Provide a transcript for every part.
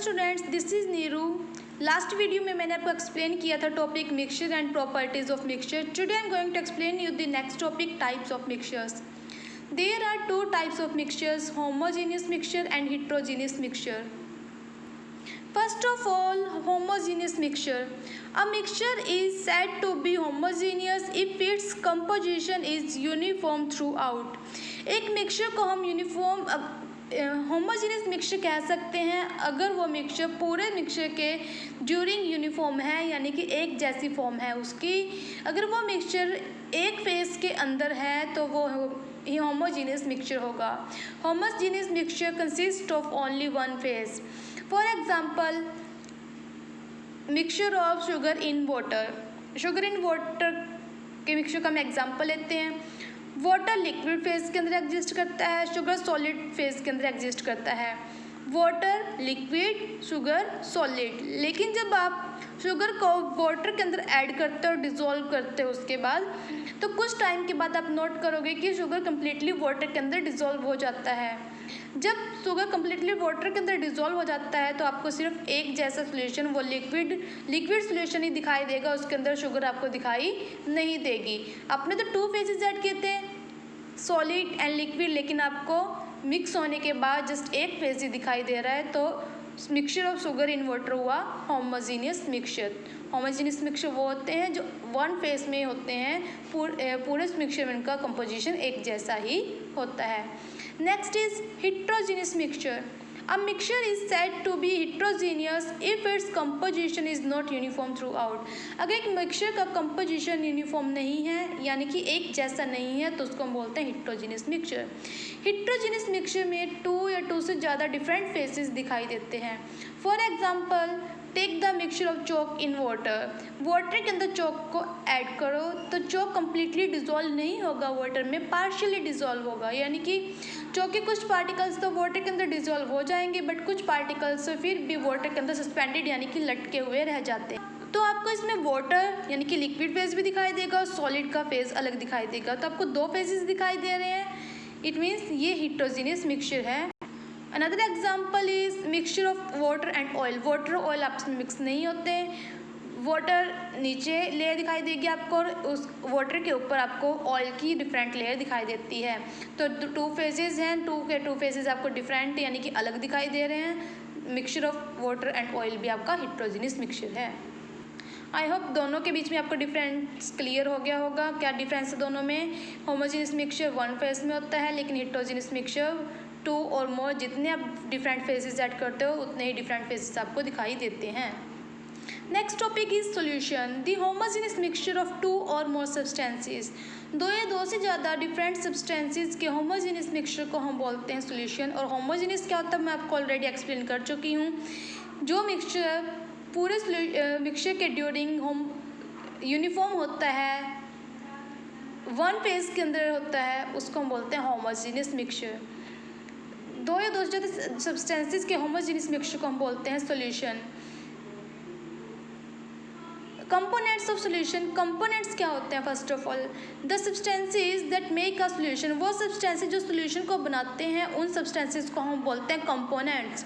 Students, this is Neeru. Last video में मैंने आपको एक्सप्लेन किया था topic mixture and properties of mixture. Today I am going to explain you the next topic types of mixtures. There are two types of mixtures, homogeneous mixture and heterogeneous mixture. First of all, homogeneous mixture. A mixture is said to be homogeneous if its composition is uniform throughout. एक mixture को हम uniform homogeneous mixture कह सकते हैं अगर वो mixture पूरे mixture के ड्यूरिंग यूनिफॉर्म है, यानी कि एक जैसी फॉर्म है उसकी। अगर वो मिक्सचर एक फेज के अंदर है तो वो होमोजेनियस मिक्सचर होगा। Homogeneous mixture consist of only one phase. For example, mixture of sugar in water. Sugar in water के मिक्सचर का हम एग्जांपल लेते हैं। वाटर लिक्विड फेज के अंदर एग्जिस्ट करता है, शुगर सॉलिड फेज के अंदर एग्जिस्ट करता है। Water liquid, sugar solid. लेकिन जब आप शुगर को वाटर के अंदर ऐड करते हो और डिज़ोल्व करते हो उसके बाद, तो कुछ टाइम के बाद आप नोट करोगे कि शुगर कम्प्लीटली वाटर के अंदर डिज़ोल्व हो जाता है। जब शुगर कम्प्लीटली वाटर के अंदर डिज़ोल्व हो जाता है तो आपको सिर्फ एक जैसा सोल्यूशन, वो लिक्विड सोल्यूशन ही दिखाई देगा, उसके अंदर शुगर आपको दिखाई नहीं देगी। आपने तो टू फेजेस ऐड किए थे, सॉलिड एंड लिक्विड, लेकिन आपको मिक्स होने के बाद जस्ट एक फेज ही दिखाई दे रहा है, तो mixture of sugar in water हुआ होमोजेनियस मिक्सचर। होमोजेनियस मिक्सचर वो होते हैं जो वन फेज में होते हैं, पूरे मिक्सचर में उनका कंपोजिशन एक जैसा ही होता है। Next is heterogeneous mixture. A mixture is said to be heterogeneous if its composition is not uniform throughout. अगर एक मिक्सचर का कंपोजिशन यूनिफॉर्म नहीं है, यानी कि एक जैसा नहीं है, तो उसको हम बोलते हैं heterogeneous mixture. heterogeneous mixture में टू या टू से ज़्यादा डिफरेंट फेसेस दिखाई देते हैं। For example, take the mixture of chalk in water. Water के अंदर चॉक को ऐड करो तो चॉक कम्प्लीटली डिज़ोल्व नहीं होगा, वाटर में पार्शियली डिज़ोल्व होगा, यानी कि चॉक के कुछ पार्टिकल्स तो वाटर के अंदर डिज़ोल्व हो जाएंगे, बट कुछ पार्टिकल्स फिर भी वाटर के अंदर सस्पेंडेड यानी कि लटके हुए रह जाते हैं। तो आपको इसमें वाटर यानी कि लिक्विड फेज भी दिखाई देगा और सॉलिड का फेज अलग दिखाई देगा, तो आपको दो फेजेस दिखाई दे रहे हैं। इट मीन्स ये heterogeneous मिक्सचर है। Another example is mixture of water and oil. Water और ऑयल आपस में मिक्स नहीं होते। वाटर नीचे लेयर दिखाई देगी आपको और उस वाटर के ऊपर आपको ऑयल की डिफरेंट लेयर दिखाई देती है। तो टू फेजेस हैं, टू फेजेस आपको डिफरेंट यानी कि अलग दिखाई दे रहे हैं। Mixture of water and oil भी आपका heterogeneous मिक्सचर है। आई होप दोनों के बीच में आपको डिफरेंस क्लियर हो गया होगा। क्या डिफरेंस है दोनों में? होमोजेनियस मिक्सचर वन फेज में होता है, लेकिन heterogeneous मिक्सचर टू और मोर, जितने आप डिफरेंट फेजेस ऐड करते हो उतने ही डिफरेंट फेजेस आपको दिखाई देते हैं। Next topic is solution. The homogeneous mixture of two और मोर सब्सटेंसेस। दो या दो से ज़्यादा डिफरेंट सब्सटेंसेस के होमोजेनियस मिक्सचर को हम बोलते हैं सोल्यूशन। और होमोजेनियस क्या होता है मैं आपको ऑलरेडी एक्सप्लेन कर चुकी हूँ। जो मिक्सचर पूरे मिक्सचर के ड्यूरिंग यूनिफॉर्म होता है, वन फेज के अंदर होता है, उसको हम बोलते हैं होमोजेनियस मिक्सचर। दो या दो से ज़्यादा सब्सटेंसेस के होमोजेनियस मिक्सचर को हम बोलते हैं solution. Components of solution. Components क्या होते हैं? First of all, the substances that make a solution. वो सब्सटेंसेस जो सोल्यूशन को बनाते हैं, उन सब्सटेंसेस को हम बोलते हैं कंपोनेंट्स।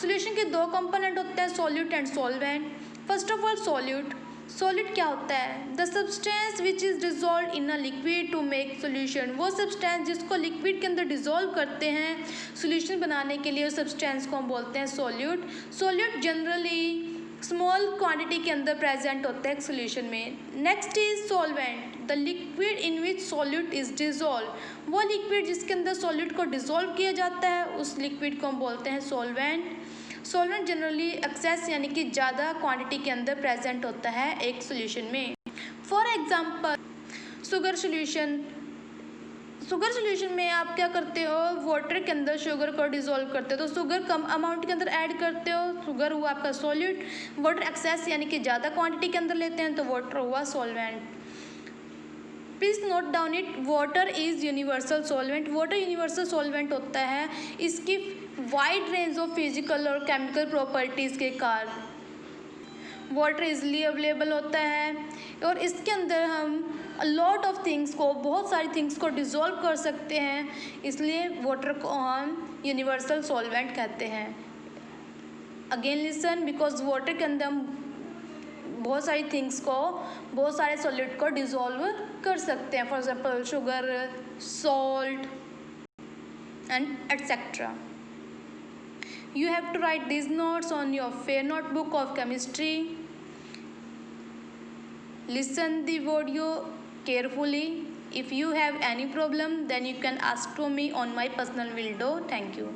सोल्यूशन के दो कंपोनेंट होते हैं, solute and solvent. First of all solute. Solute क्या होता है? The substance which is dissolve in a liquid to make solution. वो सब्सटेंस जिसको लिक्विड के अंदर डिजोल्व करते हैं सोल्यूशन बनाने के लिए, उस सब्सटेंस को हम बोलते हैं solute. Solute generally small quantity के अंदर प्रेजेंट होता है सोल्यूशन में। Next is solvent. The liquid in which solute is dissolve. वो लिक्विड जिसके अंदर सॉल्यूट को डिजोल्व किया जाता है, उस लिक्विड को हम बोलते हैं सॉल्वेंट। सॉल्वेंट जनरली एक्सेस यानी कि ज़्यादा क्वांटिटी के अंदर प्रेजेंट होता है एक सोल्यूशन में। For example, sugar solution. Sugar solution में आप क्या करते हो? वाटर के अंदर शुगर को डिज़ोल्व करते हो, तो शुगर कम अमाउंट के अंदर ऐड करते हो, शुगर हुआ आपका सॉल्यूट। वाटर एक्सेस यानी कि ज़्यादा क्वांटिटी के अंदर लेते हैं, तो वाटर हुआ solvent. Please note down it, water is universal solvent. Water universal solvent होता है इसकी वाइड रेंज ऑफ फिजिकल और केमिकल प्रॉपर्टीज़ के कारण। वाटर इजली अवेलेबल होता है और इसके अंदर हम लॉट ऑफ थिंग्स को, बहुत सारी थिंग्स को डिज़ोल्व कर सकते हैं, इसलिए वाटर को हम यूनिवर्सल सॉल्वेंट कहते हैं। अगेन लिसन, बिकॉज वाटर के अंदर हम बहुत सारी थिंग्स को, बहुत सारे सॉलिड को डिजोल्व कर सकते हैं, for example sugar, salt and etcetera. You have to write these notes on your fair notebook of chemistry. Listen the audio carefully. If you have any problem, then you can ask to me on my personal window. Thank you.